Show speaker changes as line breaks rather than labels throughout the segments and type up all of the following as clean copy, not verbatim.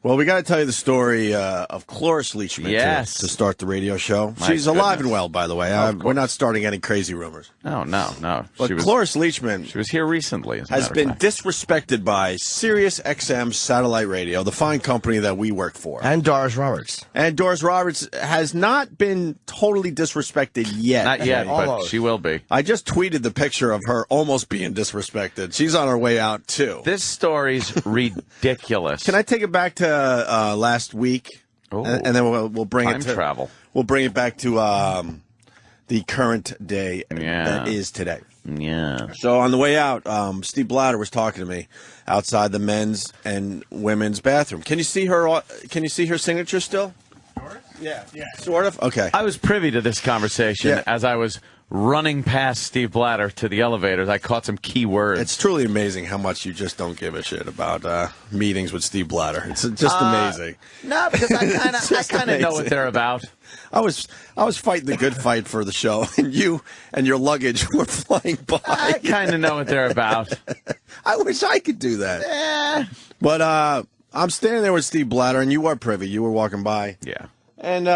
Well, we got to tell you the story of Cloris Leachman to start the radio show. She's alive and well, by the way. We're not starting any crazy rumors.
No.
But Cloris Leachman,
she was here recently,
has been disrespected by Sirius XM Satellite Radio, the fine company that we work for.
And Doris Roberts.
And Doris Roberts has not been totally disrespected yet.
Not yet, but she will be.
I just tweeted the picture of her almost being disrespected. She's on her way out, too.
This story's ridiculous.
Can I take it back to last week, and then we'll bring it to
travel.
We'll bring it back to the current day that is today.
Yeah.
So on the way out, Steve Blatter was talking to me outside the men's and women's bathroom. Can you see her? Can you see her signature still? Yeah. Sort of. Okay.
I was privy to this conversation as I was running past Steve Blatter to the elevators. I caught some key words.
It's truly amazing how much you just don't give a shit about meetings with Steve Blatter. It's just amazing.
No, because I kind of know what they're about.
I was fighting the good fight for the show, and you and your luggage were flying by.
I kind of know what they're about.
I wish I could do that. But I'm standing there with Steve Blatter, and you are privy. You were walking by.
Yeah.
And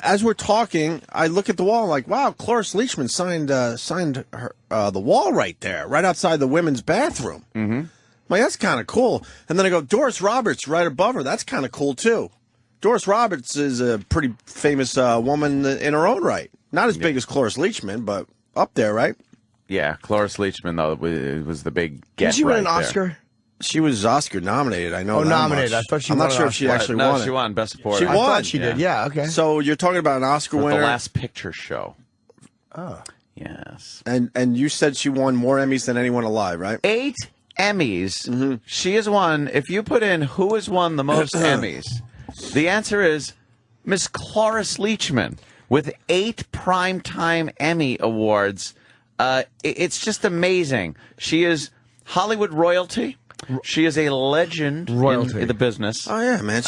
as we're talking, I look at the wall. I'm like, wow, Cloris Leachman signed her, the wall right there, right outside the women's bathroom. Mm-hmm. Like, that's kind of cool. And then I go, Doris Roberts right above her. That's kind of cool, too. Doris Roberts is a pretty famous woman in her own right. Not as big as Cloris Leachman, but up there, right?
Yeah, Cloris Leachman, though, was the big get.
Did she win an
there.
Oscar?
She was Oscar nominated. I know.
Oh, nominated.
Much.
I thought she.
I'm
won
not sure if she actually won.
No, she won Best Supporting.
She won.
I thought she did. Yeah. Okay.
So you're talking about an Oscar winner.
The Last Picture Show.
Oh.
Yes.
And you said she won more Emmys than anyone alive, right?
8 Emmys. Mm-hmm. She has won. If you put in who has won the most Emmys, the answer is Miss Cloris Leachman with 8 Primetime Emmy Awards. It's just amazing. She is Hollywood royalty. She is a legend in the business.
Oh, yeah, man.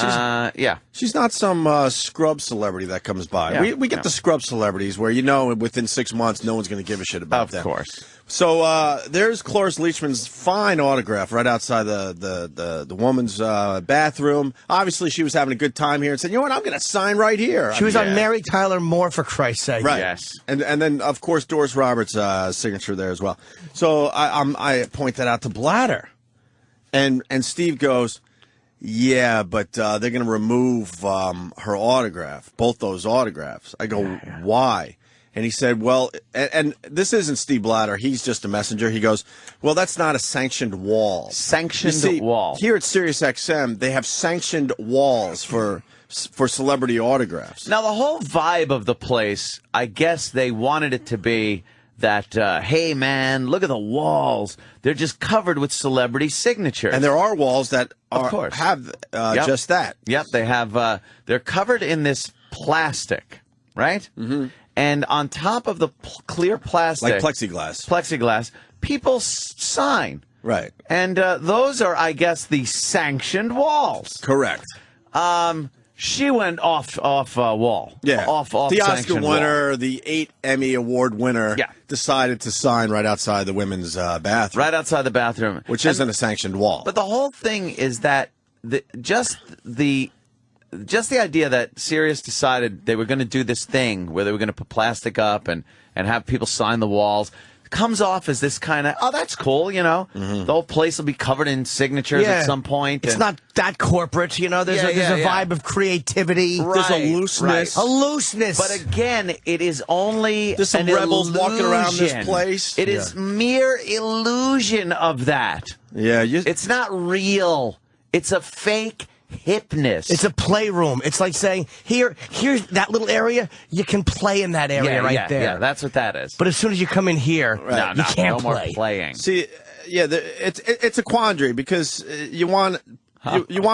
She's not some scrub celebrity that comes by.
Yeah,
we get the scrub celebrities where, within 6 months, no one's going to give a shit about them.
Of course.
So there's Cloris Leachman's fine autograph right outside the woman's bathroom. Obviously, she was having a good time here and said, you know what, I'm going to sign right here.
She was on Mary Tyler Moore, for Christ's sake.
Right.
Yes.
And then, of course, Doris Roberts' signature there as well. So I point that out to Blatter. And Steve goes, yeah, but they're going to remove her autograph, both those autographs. I go, why? And he said, well, and this isn't Steve Blatter. He's just a messenger. He goes, well, that's not a sanctioned wall.
Sanctioned wall.
Here at Sirius XM, they have sanctioned walls for celebrity autographs.
Now, the whole vibe of the place, I guess they wanted it to be that, hey, man, look at the walls. They're just covered with celebrity signatures.
And there are walls that have just that.
Yep, they have. They're covered in this plastic, right? Mm-hmm. And on top of the clear plastic,
like
plexiglass, people sign.
Right.
And those are, I guess, the sanctioned walls.
Correct.
She went off wall.
Yeah.
Off
the Oscar winner,
wall.
the 8 Emmy Award winner, decided to sign right outside the women's bathroom.
Right outside the bathroom.
Which isn't a sanctioned wall.
But the whole thing is that just the idea that Sirius decided they were going to do this thing where they were going to put plastic up and have people sign the walls comes off as this kind of, oh, that's cool, Mm-hmm. The whole place will be covered in signatures at some point.
It's not that corporate, There's a vibe of creativity.
Right,
there's a looseness.
Right. A looseness.
But again, it is only
there's some rebels
illusion.
Walking around this place.
It is mere illusion of that.
Yeah.
It's not real. It's a fake hipness.
It's a playroom. It's like saying, here's that little area. You can play in that area there.
Yeah, that's what that is.
But as soon as you come in here, you can't
no
play.
More playing.
See, it's a quandary because you want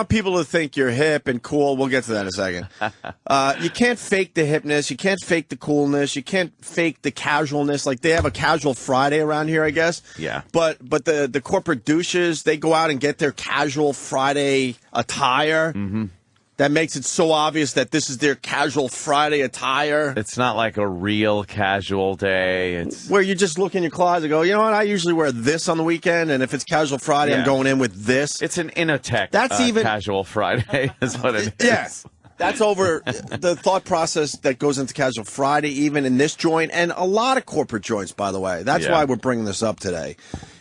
people to think you're hip and cool. We'll get to that in a second. You can't fake the hipness. You can't fake the coolness. You can't fake the casualness. Like they have a casual Friday around here, I guess.
Yeah.
But the corporate douches, they go out and get their casual Friday attire. Mm-hmm. that makes it so obvious that this is their casual Friday attire?
It's not like a real casual day. It's
where you just look in your closet and go, you know what, I usually wear this on the weekend, and if it's casual Friday, I'm going in with this.
It's an Inotech
That's even
casual Friday is what it is.
Yeah. That's over the thought process that goes into casual Friday, even in this joint, and a lot of corporate joints, by the way. That's why we're bringing this up today.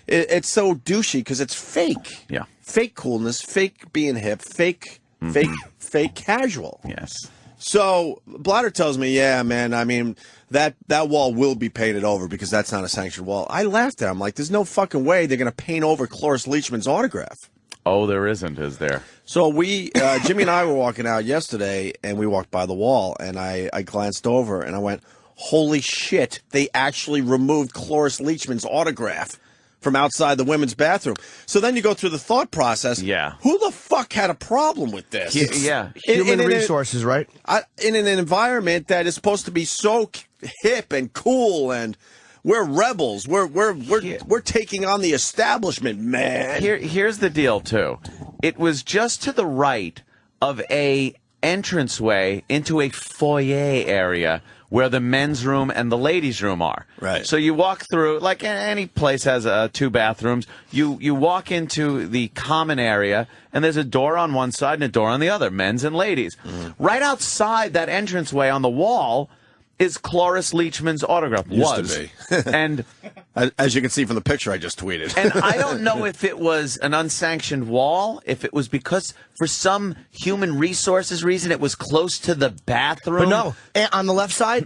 It's so douchey because it's fake.
Yeah.
Fake coolness, fake being hip, fake casual.
Yes.
So Blatter tells me, yeah, man, I mean, that wall will be painted over because that's not a sanctioned wall. I laughed at him. Like, there's no fucking way they're going to paint over Cloris Leachman's autograph.
Oh, there isn't, is there?
So Jimmy and I were walking out yesterday, and we walked by the wall, and I glanced over, and I went, holy shit, they actually removed Cloris Leachman's autograph from outside the women's bathroom. So then you go through the thought process.
Yeah.
Who the fuck had a problem with this?
Yeah.
Human resources, right?
In an environment that is supposed to be so hip and cool, and we're rebels. We're taking on the establishment, man.
Here's the deal, too. It was just to the right of a entranceway into a foyer area where the men's room and the ladies' room are.
Right.
So you walk through, like any place has 2 bathrooms, you walk into the common area, and there's a door on one side and a door on the other, men's and ladies. Right outside that entranceway on the wall is Cloris Leachman's autograph.
Used to be.
And
as you can see from the picture I just tweeted.
and I don't know if it was an unsanctioned wall, if it was because for some human resources reason it was close to the bathroom.
But no, on the left side,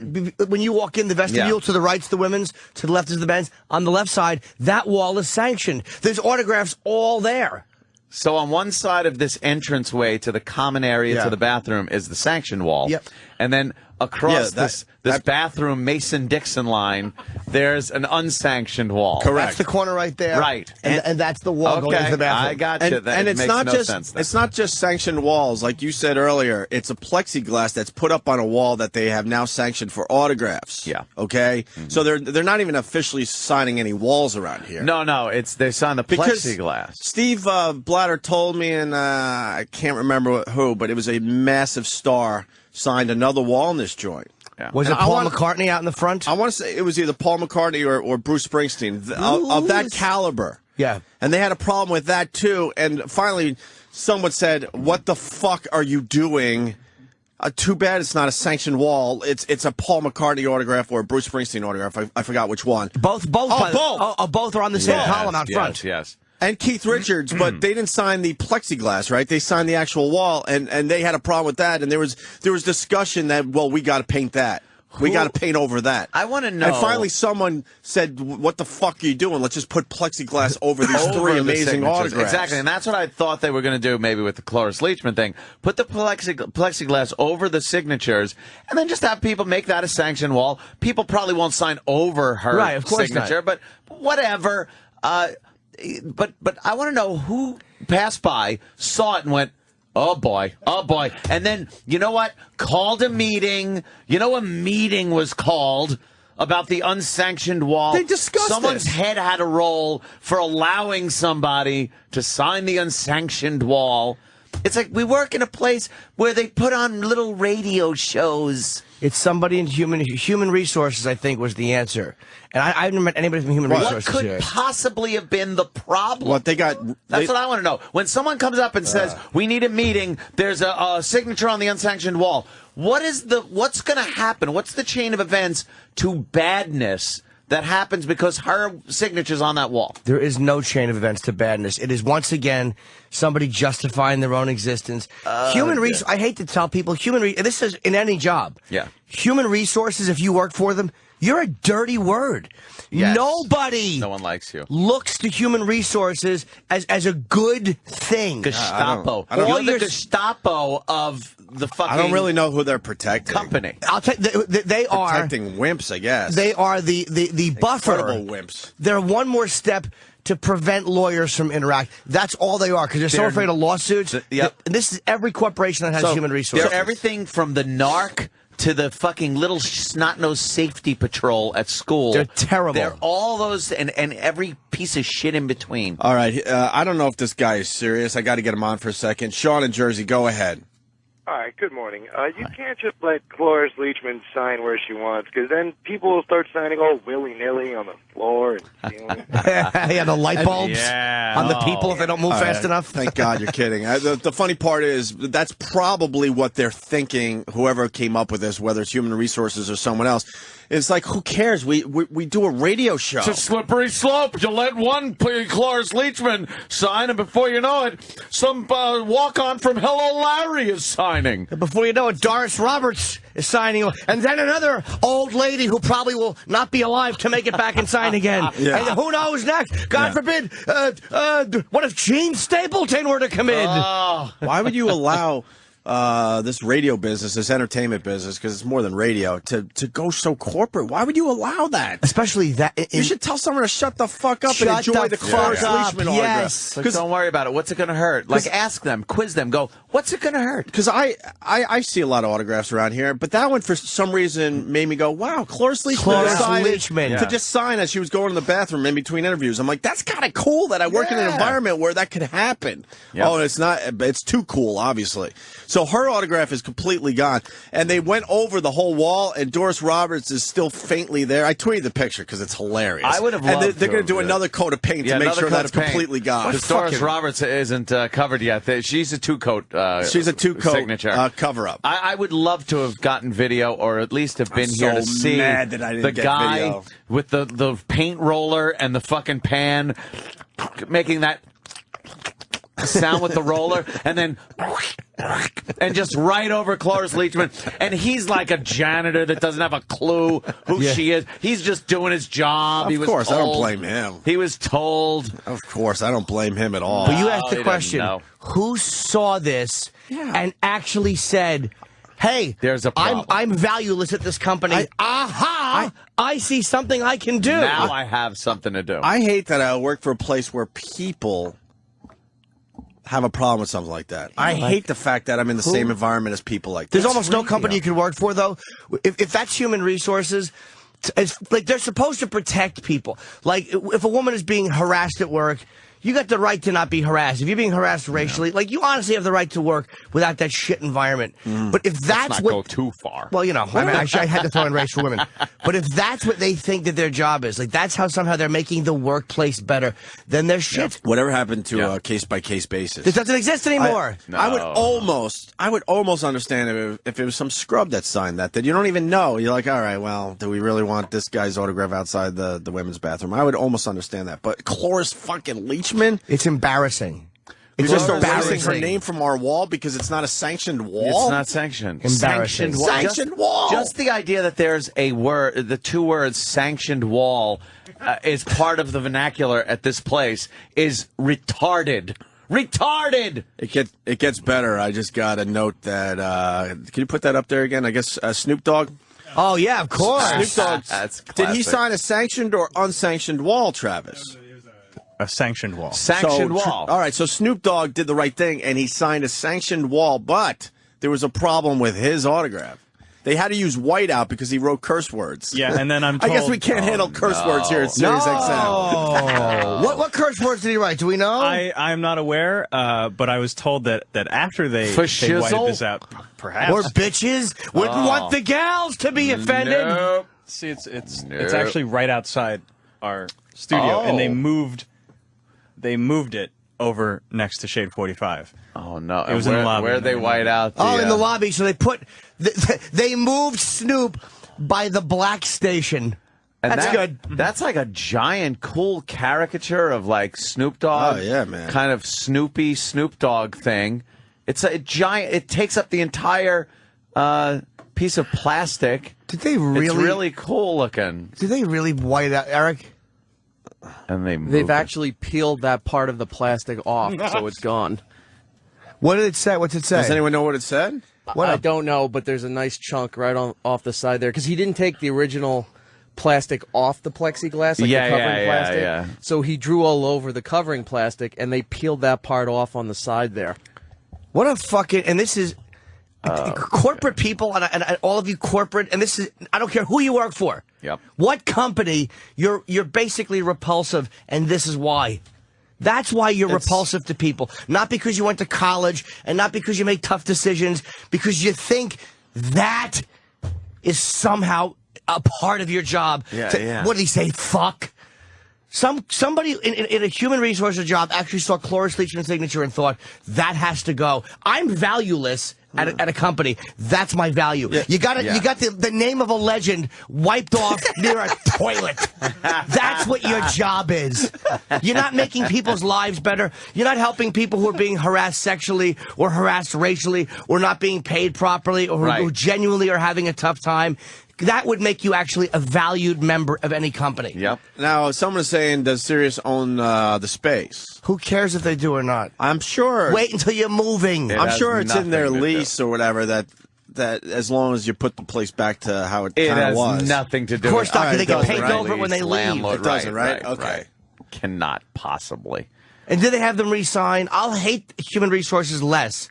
when you walk in the vestibule, to the right's the women's, to the left is the men's. On the left side, that wall is sanctioned. There's autographs all there.
So on one side of this entranceway to the common area to the bathroom is the sanctioned wall.
Yep.
And then across this bathroom Mason-Dixon line, there's an unsanctioned wall.
Correct.
That's the corner right there.
Right.
And that's the wall going into the bathroom.
I got you.
And it's
makes
not
no
just
sense then.
it's not just sanctioned walls, like you said earlier. It's a plexiglass that's put up on a wall that they have now sanctioned for autographs.
Yeah.
Okay. So they're not even officially signing any walls around here.
No, they signed the plexiglass.
Steve Blatter told me, and I can't remember who, but it was a massive star signed another wall in this joint.
Yeah.
Was it Paul McCartney out in the front?
I want to say it was either Paul McCartney or Bruce Springsteen of that caliber.
Yeah.
And they had a problem with that, too. And finally, someone said, what the fuck are you doing? Too bad it's not a sanctioned wall. It's a Paul McCartney autograph or a Bruce Springsteen autograph. I forgot which one.
Both are on the same column out front.
Yes.
And Keith Richards, but they didn't sign the plexiglass, right? They signed the actual wall, and they had a problem with that. And there was discussion that, well, we got to paint that. We got to paint over that.
I want to know.
And finally, someone said, "What the fuck are you doing? Let's just put plexiglass over these three amazing autographs."
Exactly, and that's what I thought they were going to do. Maybe with the Cloris Leachman thing, put the plexiglass over the signatures, and then just have people make that a sanctioned wall. People probably won't sign over her signature, but whatever. But I want to know who passed by, saw it, and went, oh boy, and then you know what? Called a meeting. You know, a meeting was called about the unsanctioned wall.
They discussed
Someone's head had to roll for allowing somebody to sign the unsanctioned wall. It's like we work in a place where they put on little radio shows.
It's somebody in human resources, I think, was the answer. And I haven't met anybody from human resources
What could
here.
possibly have been the problem?
What they got?
That's what I want to know. When someone comes up and says, we need a meeting, there's a signature on the unsanctioned wall. What's going to happen? What's the chain of events to badness that happens because her signature's on that wall?
There is no chain of events to badness. It is, once again, somebody justifying their own existence. Human resources, I hate to tell people, this is in any job.
Yeah.
Human resources, if you work for them, you're a dirty word.
Yes.
Nobody
No one likes you.
looks to human resources as a good thing.
Gestapo.
I don't
You're
know.
the Gestapo of the fucking
I don't really know who they're protecting.
company.
I'll tell you, they are
Protecting wimps, I guess.
They are the buffer.
Incredible wimps.
They're one more step to prevent lawyers from interact. That's all they are, because they're so afraid of lawsuits.
Yep.
And this is every corporation that has human resources.
They're everything from the narc to the fucking little snot-nosed safety patrol at school.
They're terrible.
They're all those and every piece of shit in between.
All right. I don't know if this guy is serious. I got to get him on for a second. Sean in Jersey, go ahead.
All right, good morning. You can't just let Cloris Leachman sign where she wants, because then people will start signing all willy-nilly on the floor and ceiling.
Yeah, the light bulbs on the people if they don't move
All
fast
right.
enough.
Thank God you're kidding. The funny part is that's probably what they're thinking, whoever came up with this, whether it's human resources or someone else. It's like, who cares? We do a radio show.
It's a slippery slope. You let one Cloris Leachman sign, and before you know it, some walk-on from Hello Larry is signing.
Before you know it, Doris Roberts is signing, and then another old lady who probably will not be alive to make it back and sign again.
Yeah.
And who knows next? God forbid, what if Gene Stapleton were to come in?
Why would you allow this radio business, this entertainment business, because it's more than radio, to go so corporate? Why would you allow that?
Especially that.
You should tell someone to shut the fuck up and
Shut
enjoy
the
the Cloris
fuck up,
Leachman
yes.
autograph.
Don't worry about it. What's it going to hurt? Like, ask them, quiz them, go, what's it going to hurt?
Because I see a lot of autographs around here, but that one for some reason made me go, wow, Cloris Leachman
Cloris
decided
Leachman.
to just sign as she was going to the bathroom in between interviews. I'm like, that's kind of cool that I work in an environment where that could happen.
Yep.
Oh, and it's not, it's too cool, obviously. So her autograph is completely gone, and they went over the whole wall, and Doris Roberts is still faintly there. I tweeted the picture because it's hilarious.
I would have
and
loved
they're
to
going to do
have,
another coat of paint to make
another
sure
coat
that it's
of paint.
completely gone.
Because Doris Roberts isn't covered yet. She's a two-coat
She's a two-coat
signature.
cover-up.
I would love to have gotten video, or at least have been here to
so
see
mad that I didn't
the
get
guy
video.
with the paint roller and the fucking pan making that sound with the roller, and then and just right over Cloris Leachman, and he's like a janitor that doesn't have a clue who she is. He's just doing his job.
Of course, I don't blame him.
He was told.
Of course, I don't blame him at all.
But you asked
he
the
doesn't
question,
know.
who saw this and actually said, hey,
There's a problem.
I'm valueless at this company. I see something I can do.
Now I have something to do.
I hate that I work for a place where people have a problem with something like that. I hate the fact that I'm in the same environment as people like
There's
this.
almost no company you could work for, though. If that's human resources, it's like they're supposed to protect people. Like if a woman is being harassed at work, you got the right to not be harassed. If you're being harassed racially, like you honestly have the right to work without that shit environment. But if that's
Let's not
what
go too far.
well, you know, I mean, I had to throw in race for women. But if that's what they think that their job is, like that's how somehow they're making the workplace better, then they're shit.
Whatever happened to a case-by-case basis?
This doesn't exist anymore.
I would almost understand if it was some scrub that signed that you don't even know. You're like, all right, well, do we really want this guy's autograph outside the women's bathroom? I would almost understand that. But Cloris fucking Leachman?
It's embarrassing.
You're
It's
just
embarrassing.
erasing her name from our wall because it's not a sanctioned wall?
It's not sanctioned.
Embarrassing.
Sanctioned wall.
Sanctioned wall.
Just the idea that there's a word, the two words sanctioned wall is part of the vernacular at this place is retarded. Retarded!
It gets better. I just got a note that, can you put that up there again? I guess Snoop Dogg?
Oh, yeah, of course.
Snoop Dogg.
That's
Did he
classic.
sign a sanctioned or unsanctioned wall, Travis?
A sanctioned wall.
Sanctioned wall.
All right, so Snoop Dogg did the right thing, and he signed a sanctioned wall, but there was a problem with his autograph. They had to use whiteout because he wrote curse words.
Yeah, and then I'm
I
told...
guess we can't handle curse words here at Sirius XM.
Oh. What curse words did he write? Do we know?
I'm not aware, but I was told that after they
For
whited
shizzle?
this out, perhaps...
Or bitches wouldn't want the gals to be offended.
Nope.
See, it's actually right outside our studio,
Oh.
and they moved it over next to Shade 45.
Oh, no.
It was in the lobby.
Where they white out
In the lobby. So they moved Snoop by the black station.
And
That's good.
That's like a giant, cool caricature of like Snoop Dogg.
Oh, yeah, man.
Kind of Snoopy Snoop Dogg thing. It's a giant. It takes up the entire piece of plastic.
Did they really?
It's really cool looking.
Did they really white out, Eric?
And
They've actually peeled that part of the plastic off, so it's gone.
What did it say? What's it say?
Does anyone know what it said?
I don't know, but there's a nice chunk right off the side there because he didn't take the original plastic off the plexiglass, like the covering plastic.
yeah.
So he drew all over the covering plastic, and they peeled that part off on the side there.
What a fucking... And this is... corporate people, and all of you corporate, and this is... I don't care who you work for.
Yep.
What company, you're basically repulsive, and this is why. That's why you're repulsive to people. Not because you went to college and not because you make tough decisions, because you think that is somehow a part of your job. What did he say? Fuck. Somebody in a human resources job actually saw Cloris Leachman's signature and thought, that has to go. I'm valueless at a company. That's my value. Yeah. You got the name of a legend wiped off near a toilet. That's what your job is. You're not making people's lives better. You're not helping people who are being harassed sexually or harassed racially or not being paid properly or who genuinely are having a tough time. That would make you actually a valued member of any company.
Yep. Now, someone is saying, does Sirius own the space?
Who cares if they do or not?
I'm sure.
Wait until you're moving.
I'm sure it's in their lease or whatever that as long as you put the place back to how it kind of was.
It has nothing to do with it.
Of course, Doctor, they get paid over when they leave.
It doesn't, right? Okay.
Cannot possibly.
And did they have them re-sign? I'll hate human resources less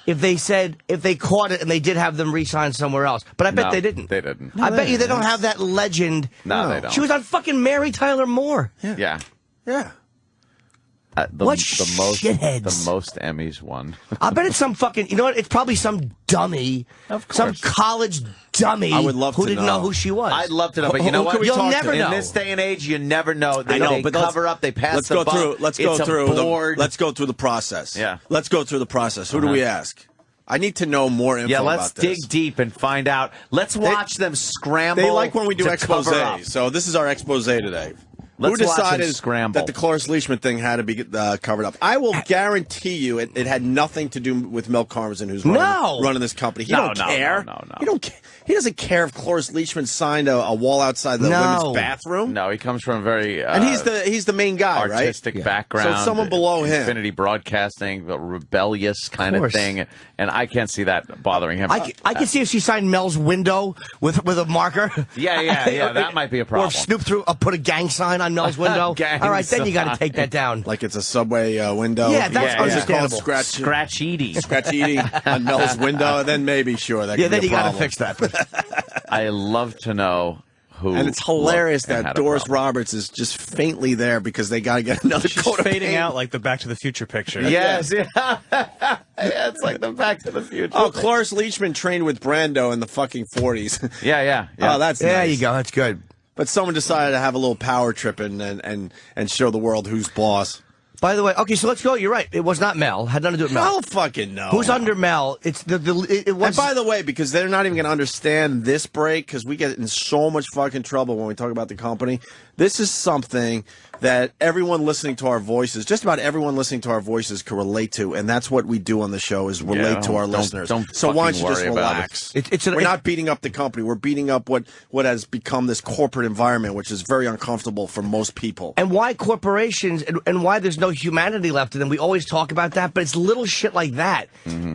if they caught it and they did have them re-sign somewhere else. But I bet they didn't.
They didn't.
I bet you they don't have that legend.
No, they don't.
She was on fucking Mary Tyler Moore.
Yeah.
What shitheads?
The most Emmys won.
I bet it's some fucking, you know what? It's probably some dummy.
Of course.
Some college dummy.
I would love
who
to
didn't know who she was.
I'd love to know, but you know what?
You'll never know.
In this day and age, you never know. They
but
cover up. They pass the buck.
Let's go through the process.
Yeah.
Let's go through the process. Who do we ask? I need to know more info about this.
Let's dig deep and find out. Let's watch them scramble.
They like when we do
expose.
So this is our expose today.
Who
decided
scramble
that the Cloris Leachman thing had to be covered up? I will guarantee you it had nothing to do with Mel Karmazin, who's running this company. He don't care.
No.
He doesn't care if Cloris Leachman signed a wall outside the women's bathroom.
No, he comes from a very
and he's the main guy,
artistic background.
So someone below him,
Infinity Broadcasting, the rebellious kind of thing, and I can't see that bothering him.
I can see if she signed Mel's window with a marker.
Yeah, that might be a problem.
Or snoop through, put a gang sign on Mel's window. All right, then you got to take that down.
Like it's a subway window.
Yeah, that's understandable.
Scratch eating
on Mel's window. Then maybe
then you got to fix that.
I love to know who.
And it's hilarious that Doris Roberts is just faintly there because they got to get another coat of
fading
paint.
out like the Back to the Future picture.
Yes, it's like the Back to the Future.
Oh, Cloris Leachman trained with Brando in the fucking 40s.
Yeah.
Oh, that's nice.
There you go. That's good.
But someone decided to have a little power trip and show the world who's boss.
By the way, okay, so let's go. You're right. It was not Mel. Had nothing to do with Mel.
Hell fucking no.
Who's under Mel? It's it was.
And by the way, because they're not even going to understand this break, because we get in so much fucking trouble when we talk about the company. This is something that everyone listening to our voices, just about everyone listening to our voices, can relate to, and that's what we do on the show is relate to our listeners. So why don't you just relax? We're not beating up the company. We're beating up what has become this corporate environment, which is very uncomfortable for most people.
And why corporations and why there's no humanity left in them. We always talk about that, but it's little shit like that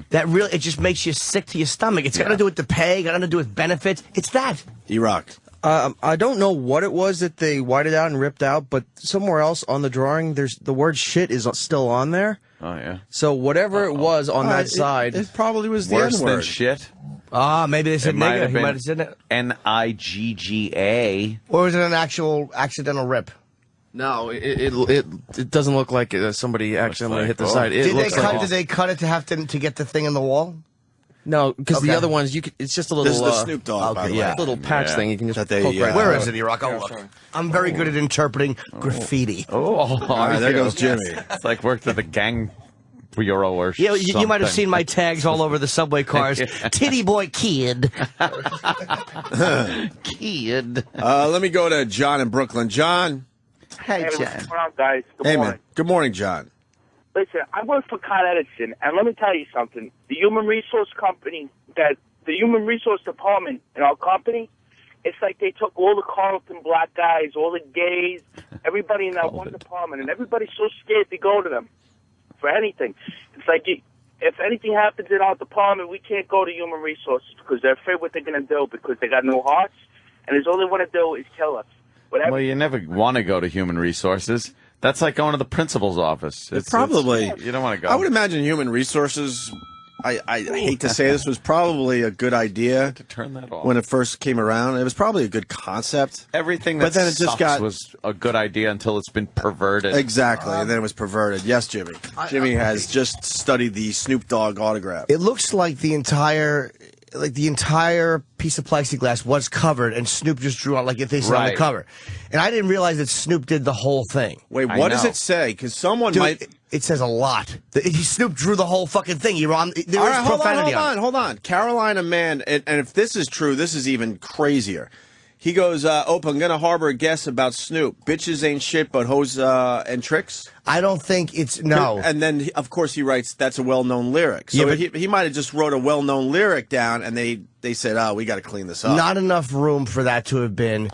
that really, it just makes you sick to your stomach. It's got to do with the pay, got to do with benefits. It's that.
E-Rock.
I don't know what it was that they whited out and ripped out, but somewhere else on the drawing, there's the word shit is still on there.
Oh, yeah.
So whatever it was on that side.
It probably was the
Worse
N-word.
than shit.
Maybe they said nigga. He might have said it.
Nigga.
Or was it an actual accidental rip?
No, it doesn't look like somebody accidentally hit the side.
Did they cut it to have to get the thing in the wall?
No, because the other ones, it's just a little.
This is the Snoop Dogg, by the way.
Little patch thing. You can just
poke
right.
Where is it, E-Rock? Look. I'm very good at interpreting graffiti.
All right, there goes Jimmy.
It's like worked at the gang bureau or something.
You might have seen my tags all over the subway cars. Titty boy kid.
Kid.
Let me go to John in Brooklyn. John.
Hey, what's going on, guys? Good morning.
Man. Good morning, John.
Listen, I work for Con Edison, and let me tell you something. The human resource department in our company, it's like they took all the Carlton black guys, all the gays, everybody in that one department, and everybody's so scared to go to them for anything. It's like if anything happens in our department, we can't go to human resources because they're afraid what they're going to do because they got no hearts, and all they want to do is kill us.
Well, you never want to go to human resources. That's like going to the principal's office.
Probably.
You don't want to go.
I would imagine human resources. I hate to say this was probably a good idea
To turn that off.
when it first came around. It was probably a good concept.
Everything
But
that
then it just got-
was a good idea until it's been perverted.
Exactly, and then it was perverted. Yes, Jimmy. Jimmy has just studied the Snoop Dogg autograph.
It looks like the entire piece of plexiglass was covered, and Snoop just drew on, like if they said on the
Right.
cover. And I didn't realize that Snoop did the whole thing.
Wait,
I
what does
know.
it say? Because someone
Dude,
might.
it says a lot. Snoop drew the whole fucking thing. There
All
was
right,
profanity on it.
hold on. Carolina man, and if this is true, this is even crazier. He goes, Ope, I'm going to harbor a guess about Snoop. Bitches ain't shit but hoes and tricks.
I don't think it's no.
And then, of course, he writes, that's a well-known lyric. So
Yeah, but-
he might have just wrote a well-known lyric down, and they said, oh, we got to clean this up.
Not enough room for that to have been.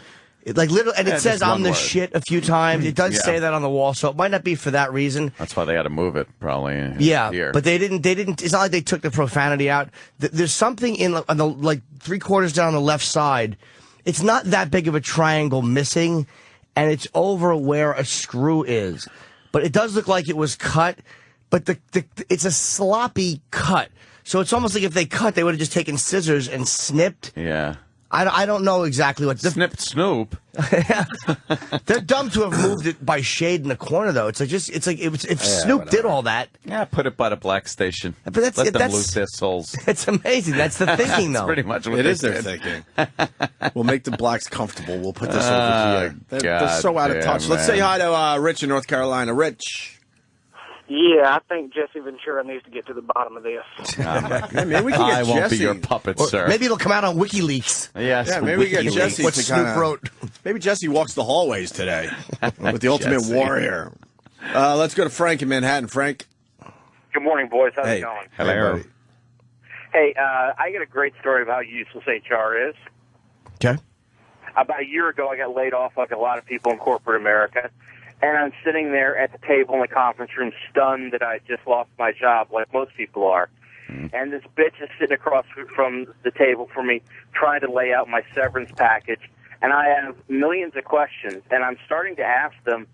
Like little, and
Yeah,
it says
just
"I'm
one
the
word.
shit" a few times. It does
Yeah.
say that on the wall, so it might not be for that reason.
That's why they had to move it, probably.
Yeah,
Here.
but they didn't. It's not like they took the profanity out. There's something on the like 3/4 down the left side. It's not that big of a triangle missing, and it's over where a screw is. But it does look like it was cut. But it's a sloppy cut. So it's almost like if they cut, they would have just taken scissors and snipped.
Yeah.
I don't know exactly what.
Snipped Snoop.
They're dumb to have moved it by shade in the corner, though. It's like if Snoop did all that.
Yeah, put it by the black station.
But that's-
Let them
that's-
lose their souls.
It's amazing. That's the thinking,
That's
though.
pretty much what
It
they
is their
did.
thinking. We'll make the blacks comfortable. We'll put this over here. They're
God
so out of
damn,
touch. Let's say
man.
hi to Rich in North Carolina. Rich.
Yeah, I think Jesse Ventura needs to get to the bottom of this.
Hey, maybe we can get
I won't
Jesse.
be your puppet,
Or
sir.
maybe it'll come out on WikiLeaks.
Yes.
Yeah, maybe we get
WikiLeaks.
Jesse
What
to
Snoop
kinda,
wrote.
Maybe Jesse walks the hallways today with the Ultimate
Jesse.
Warrior. Let's go to Frank in Manhattan. Frank.
Good morning, boys. How's
Hey.
it going?
Hello.
buddy.
Hey, I got a great story about how useless HR is.
Okay.
About a year ago, I got laid off like a lot of people in corporate America. And I'm sitting there at the table in the conference room stunned that I just lost my job like most people are. And this bitch is sitting across from the table from me trying to lay out my severance package. And I have millions of questions. And I'm starting to ask them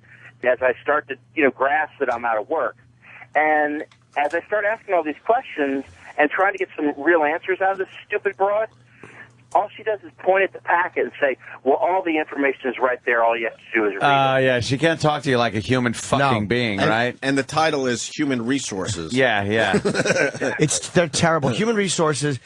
as I start to, grasp that I'm out of work. And as I start asking all these questions and trying to get some real answers out of this stupid broad, all she does is point at the packet and say, well, all the information is right there. All you have to do is read it.
Yeah, she can't talk to you like a human fucking being,
And,
right?
and the title is Human Resources.
Yeah, yeah.
They're terrible. Human resources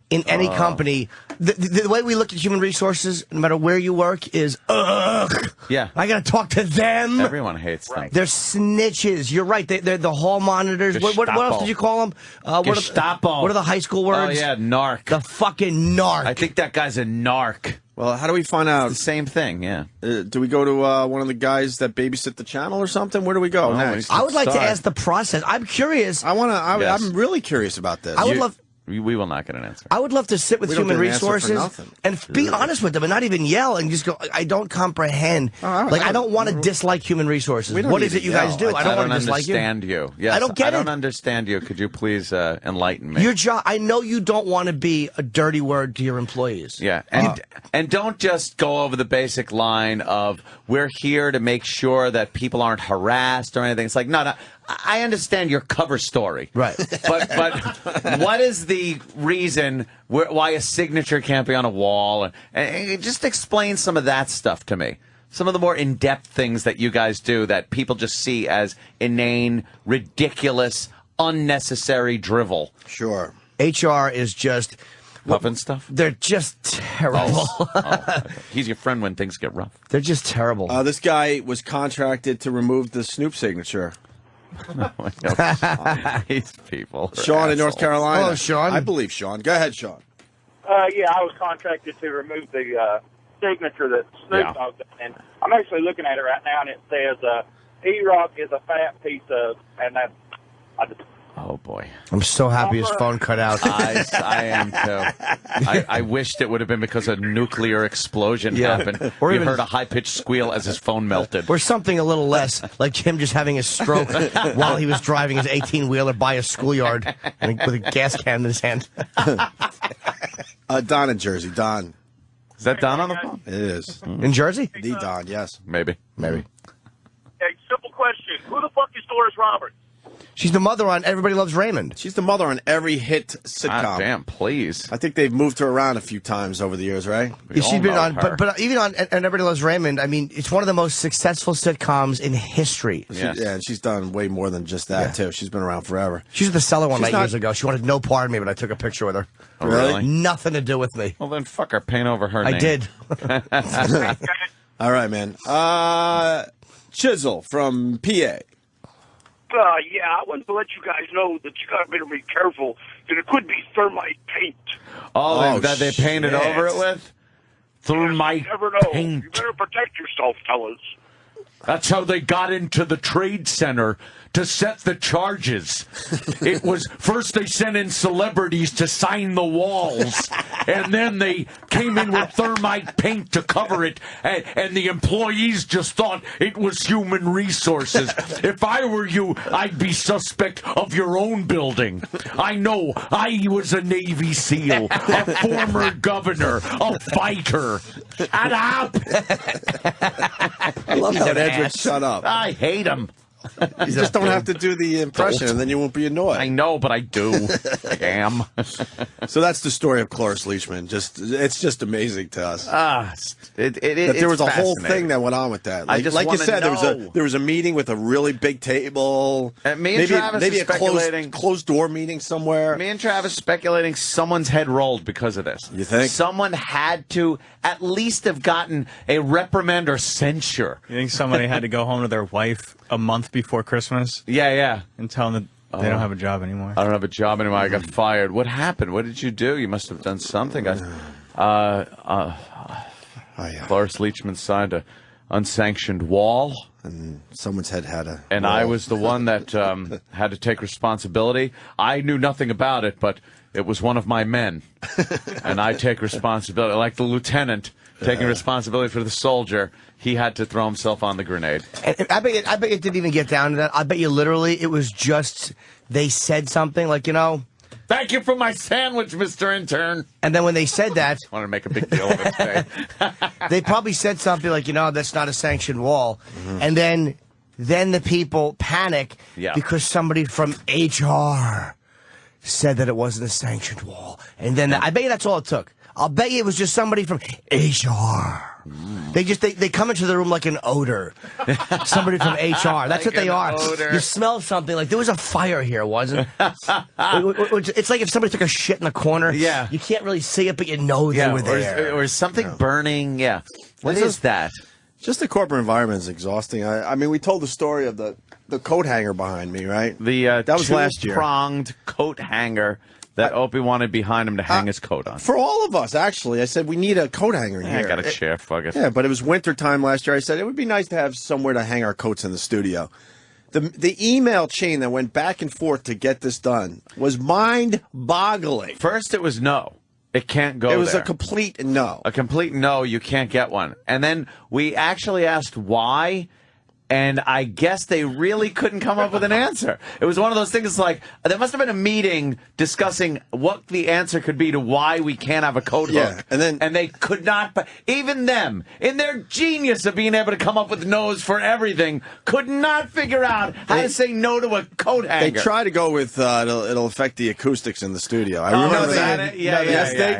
in any company. The way we look at human resources, no matter where you work, is ugh.
Yeah.
I got to talk to them.
Everyone hates them.
They're snitches. You're right. They're the hall monitors. What else
Gestapo.
did you call them?
Gestapo.
What are the high school
Oh,
words?
yeah, narc.
The fucking narc.
I think that guy's a narc.
Well, how do we find out?
The same thing, yeah.
Do we go to one of the guys that babysit the channel or something? Where do we go next?
I would like to
Sorry.
ask the process. I'm curious.
Yes.
I'm really curious about this.
I would love.
We will not get an answer.
I would love to sit with
We don't
human
get an answer for
resources
nothing.
and be honest with them and not even yell and just go, I don't comprehend. I don't want to dislike human resources.
We don't
What
need
is
to
it you guys
yell.
do? I don't want to dislike
understand you. Yes,
I don't get
I don't
it.
understand you. Could you please enlighten me?
Your job. I know you don't want to be a dirty word to your employees.
Yeah, and don't just go over the basic line of we're here to make sure that people aren't harassed or anything. It's like no. I understand your cover story,
Right.
But what is the reason why a signature can't be on a wall? And just explain some of that stuff to me. Some of the more in-depth things that you guys do that people just see as inane, ridiculous, unnecessary drivel.
Sure.
HR is just.
Puffin stuff?
They're just terrible.
He's your friend when things get rough.
They're just terrible.
This guy was contracted to remove the Snoop signature.
These people. are
Sean in North
assholes.
Carolina.
Hello, Sean.
I believe Sean. Go ahead, Sean.
Yeah, I was contracted to remove the signature that Snoop Dogg did. And I'm actually looking at it right now, and it says, E-Rock is a fat piece of, and that,
Oh, boy.
I'm so happy his phone cut out.
I am, too. I wished it would have been because a nuclear explosion happened.
Or
We
even-
heard a high-pitched squeal as his phone melted.
Or something a little less, like him just having a stroke while he was driving his 18-wheeler by a schoolyard with a gas can in his hand.
Don in Jersey. Don.
Is that Don on the phone?
It is.
In Jersey?
The Don, yes.
Maybe.
Maybe.
Hey, simple question. Who the fuck is Doris Roberts?
She's the mother on Everybody Loves Raymond.
She's the mother on every hit sitcom.
God damn, please.
I think they've moved her around a few times over the years, right?
Yeah, she's been on, but even on and Everybody Loves Raymond. I mean, it's one of the most successful sitcoms in history.
Yes.
Yeah, and she's done way more than just that too. She's been around forever.
She was at the Cellar one
She's
night
not-
years ago. She wanted no part of me, but I took a picture with her.
Oh, really?
Nothing to do with me.
Well, then fuck her. Paint over her
I
name.
did.
All right, man. Chisel from PA.
Yeah, I wanted to let you guys know that you got to be careful that it could be thermite paint.
Oh, that they painted
shit.
over it with? Thermite
You never know.
paint.
You better protect yourself, fellas.
That's how they got into the Trade Center to set the charges. It was first they sent in celebrities to sign the walls, and then they came in with thermite paint to cover it, and the employees just thought it was human resources. If I were you, I'd be suspect of your own building. I know I was a Navy SEAL, a former governor, a fighter. Shut up!
I love how Edric shut up.
I hate him.
You just don't have to do the impression, and then you won't be annoyed.
I know, but I do. Damn.
So that's the story of Cloris Leachman. It's just amazing to us.
That
There was a whole thing that went on with that.
I just
like you
wanna
said,
know.
there was a meeting with a really big table.
Me and Travis
maybe
are
a
speculating.
closed door meeting somewhere.
Me and Travis speculating someone's head rolled because of this.
You think?
Someone had to at least have gotten a reprimand or censure.
You think somebody had to go home to their wife a month before Christmas
Yeah.
and tell them that they don't have a job anymore?
I don't have a job anymore. I got fired. What happened? What did you do? You must have done something. Cloris Leachman signed a unsanctioned wall.
And someone's head had a.
And I was the one that had to take responsibility. I knew nothing about it, but it was one of my men. And I take responsibility. Like the lieutenant taking responsibility for the soldier, he had to throw himself on the grenade.
And I bet it didn't even get down to that. I bet you literally it was just they said something like,
Thank you for my sandwich, Mr. Intern.
and then when they said that,
I wanted to make a big deal of it today.
they probably said something like, that's not a sanctioned wall. And then the people panic because somebody from HR said that it wasn't a sanctioned wall. And then I bet you that's all it took. I'll bet you it was just somebody from HR. They come into the room like an odor. Somebody from HR. That's
Like
what they
an
are.
odor.
You smell something like there was a fire here, wasn't? It's like if somebody took a shit in the corner.
Yeah.
You can't really see it, but you know they were there.
Or something burning. Yeah. What is that?
Just the corporate environment is exhausting. I mean, we told the story of the coat hanger behind me, right?
The
that was last year.
Two-pronged coat hanger that Opie wanted behind him to hang his coat on.
For all of us, actually. I said, we need a coat hanger here.
I got a chair, fuck it.
Yeah, but it was winter time last year. I said, it would be nice to have somewhere to hang our coats in the studio. The email chain that went back and forth to get this done was mind-boggling.
First, it was no. It can't go there.
It was a complete no.
A complete no, you can't get one. And then we actually asked why, and I guess they really couldn't come up with an answer. It was one of those things like, there must have been a meeting discussing what the answer could be to why we can't have a coat hook. And they could not, but even them, in their genius of being able to come up with no's for everything, could not figure out how to say no to a coat hanger.
They try to go with, it'll affect the acoustics in the studio. I remember that. Yes, they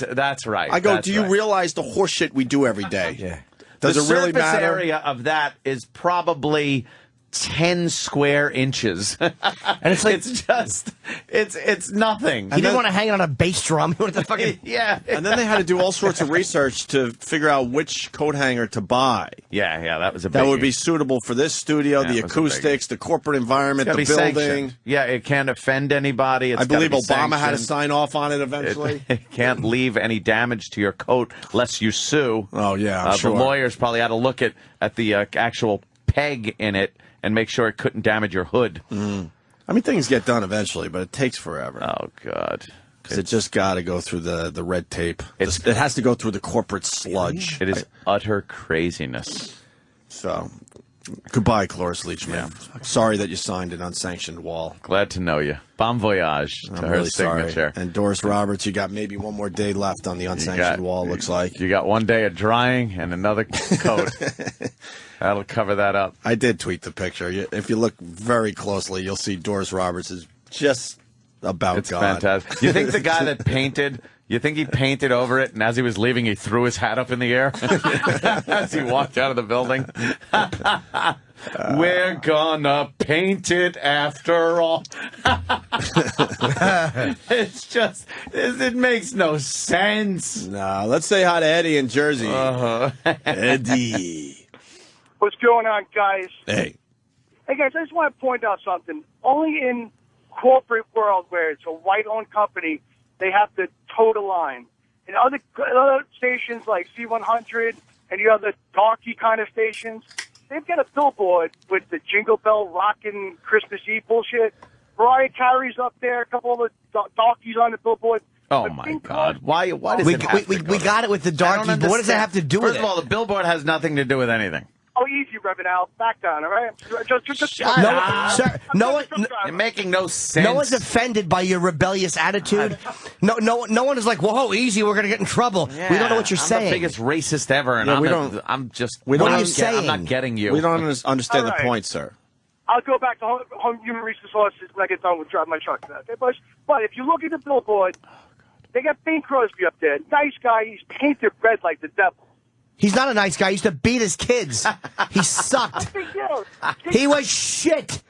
did.
That's right.
I go,
That's
do you
right.
realize the horse shit we do every day?
Yeah.
Does
the
it really
surface
matter?
area of that is probably 10 square inches. And
it's like
it's nothing.
He didn't want to hang it on a bass drum. He wanted to fucking
And then they had to do all sorts of research to figure out which coat hanger to buy.
Yeah, that was a
that
biggie.
would be suitable for this studio, the
That was a
acoustics, the corporate environment,
It's
the
gotta be
building.
sanctioned. Yeah, it can't offend anybody. It's
I believe
gotta be
Obama had to
sanctioned.
sign off on it eventually.
It can't leave any damage to your coat lest you sue.
Oh, yeah, I'm sure.
The lawyers probably had to look at the actual peg in it and make sure it couldn't damage your hood.
I mean, things get done eventually, but it takes forever.
Oh, God.
Because it just got to go through the red tape. It has to go through the corporate sludge.
It is utter craziness.
So, goodbye, Cloris Leachman. Sorry that you signed an unsanctioned wall.
Glad to know you. Bon voyage to
I'm
her
really
signature.
sorry. And Doris Roberts, you got maybe one more day left on the unsanctioned wall, looks like.
You got one day of drying and another coat. That'll cover that up.
I did tweet the picture. If you look very closely, you'll see Doris Roberts is just about
It's
God.
fantastic. You think the guy that painted, you think he painted over it, and as he was leaving, he threw his hat up in the air as he walked out of the building? We're gonna paint it after all. It's just, it makes no sense.
No, let's say hi to Eddie in Jersey. Eddie.
What's going on, guys?
Hey.
Hey, guys, I just want to point out something. Only in corporate world where it's a white-owned company, they have to toe the line. In other stations like C100 and the other darky kind of stations, they've got a billboard with the Jingle Bell rockin' Christmas Eve bullshit. Mariah Carey's up there, a couple of the darkies on the billboard.
Oh,
But
my
Bing
God.
Crosby-
Why does
We
it have to go
we got it with the
I don't
darkies, but what does that
understand.
have to do
First
with
of
it?
all, the billboard has nothing to do with anything.
Oh, easy, Reverend Al. Back down, all right? Just
Shut
No,
up.
sir, no one,
You're making no sense.
no one's offended by your rebellious attitude. No one is like, whoa, easy, we're going to get in trouble. We don't know what you're
I'm
saying.
the biggest racist ever, and
Yeah,
I'm,
we
a-
don't-
I'm just.
we don't
What are you
understand-
I'm
saying?
not getting you.
We don't understand
All right.
the point, sir.
I'll go back to home human resources when I get done with driving my truck. Okay, but if you look at the billboard, they got Bing Crosby up there. Nice guy. He's painted red like the devil.
He's not a nice guy. He used to beat his kids. He sucked.
Big deal.
He was shit.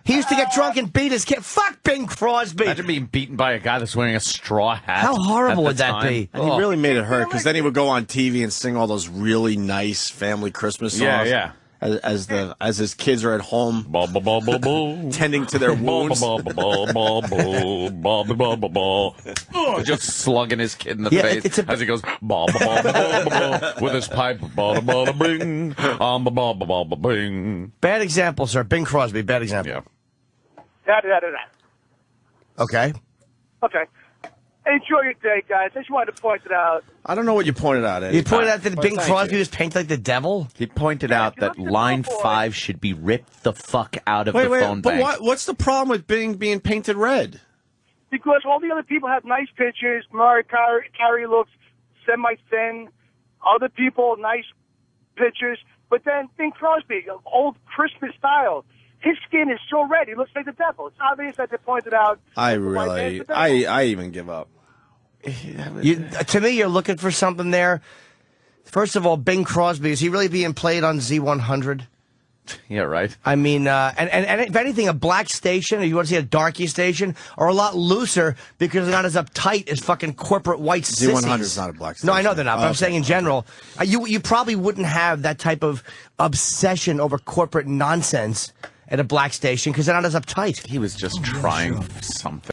He used to get drunk and beat his kid. Fuck Bing Crosby.
Imagine being beaten by a guy that's wearing a straw hat.
How horrible
at
would
the
that
time.
be?
And he really made it hurt because then he would go on TV and sing all those really nice family Christmas songs.
Yeah, yeah.
As his kids are at home
Ba, ba, ba, ba, ba.
tending to their wounds.
Ba, ba, ba, ba, ba, ba, ba, ba, ba.
Oh, just slugging his kid in the
Yeah,
face
it's a-
as he goes.
Ba, ba, ba, ba, ba, ba, with his pipe. Ba, ba, ba, bing. Ba, ba, ba, ba, bing.
Bad example, sir. Bing Crosby, bad example.
Yeah.
Okay.
Okay. Enjoy your day, guys. I just wanted to point it out.
I don't know what you pointed out, Eddie.
You pointed out that
But
Bing
thank
Crosby
you.
was painted like the devil?
He pointed out
if you
that
look at the
line
billboard-
5 should be ripped the fuck out of
Wait,
the phone
but
bank.
what's the problem with Bing being painted red?
Because all the other people have nice pictures. Mariah Carey looks semi-thin. Other people, nice pictures. But then Bing Crosby, old Christmas style, his skin is so red, he looks like the devil. It's obvious that they pointed out.
I
the white man's
really,
the devil.
I even give up.
To me, you're looking for something there. First of all, Bing Crosby, is he really being played on Z100?
Yeah, right.
I mean, and if anything, a black station, or you want to see a darky station, are a lot looser because they're not as uptight as fucking corporate white sissies.
Z100 is not a black
No, I
station.
know they're not, but
Oh,
I'm saying in general, you probably wouldn't have that type of obsession over corporate nonsense at a black station because they're not as uptight.
He was just trying something.